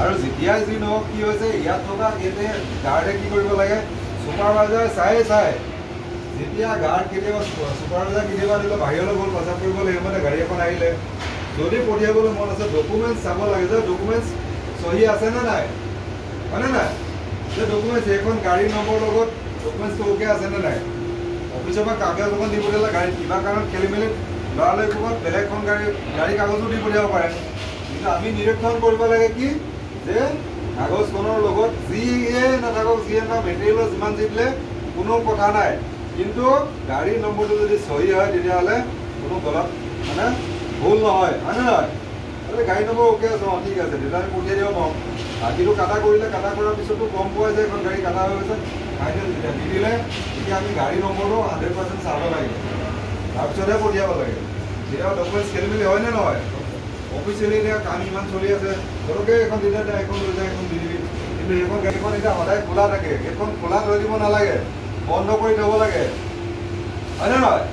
আৰু যেতিয়াই যি নহওক কি হৈছে ইয়াত থকা গাৰ্ডে কি কৰিব লাগে ছুপাৰভাইজাৰ চাই যেতিয়া গাৰ্ড কেতিয়াবা ছুপাৰভাইজাৰ কেতিয়াবা দিলে বাহিৰলৈ গ'ল প্ৰচাৰ কৰিব লাগিব মানে গাড়ী এখন আহিলে যদি পঠিয়াবলৈ মন আছে ডকুমেণ্টছ চাব লাগে যে ডকুমেণ্টছ চহী আছেনে নাই হয়নে নাই যে ডকুমেণ্টছ এইখন গাড়ী নম্বৰ লগত ডকুমেণ্টছটো অ'কে আছেনে নাই অফিচৰ পৰা কাগজ এখন দি পঠিয়ালে গাড়ী কিবা কাৰণত খেলি মেলি ল'ৰালৈ ক'ৰবাত বেলেগখন গাড়ী কাগজো দি পঠিয়াব পাৰে কিন্তু আমি নিৰীক্ষণ কৰিব লাগে কি যে কাগজখনৰ লগত যিয়ে নাথাকক যিয়ে নাথাকক মেটেৰিয়েলৰ যিমান যি দিলে কোনো কথা নাই কিন্তু গাড়ীৰ নম্বৰটো যদি চহী হয় তেতিয়াহ'লে কোনো গলত মানে ভুল নহয় হয়নে নহয় গাড়ী নম্বৰ অ'কে আছে অঁ ঠিক আছে তেতিয়া আমি পঠিয়াই দিব পাৰোঁ কিন্তু কাটা কৰিলে কাটা কৰাৰ পিছতো গম পোৱা যায় এখন গাড়ী কাটা হৈ গৈছে ফাইনেল যেতিয়া দি দিলে তেতিয়া আমি গাড়ী নম্বৰটো 100% চাব লাগে তাৰপিছতহে পঠিয়াব লাগে তেতিয়া ডকুমেণ্টছ খেলি মেলি হয়নে নহয় অফিচিয়েলি এতিয়া কাম ইমান চলি আছে ধৰকে এখন দিলে এখন লৈ যায় এখন দি দিবি কিন্তু সেইখন গাড়ীখন এতিয়া সদায় খোলা থাকে সেইখন খোলা থৈ দিব নালাগে বন্ধ কৰি থ'ব লাগে হয়নে নহয়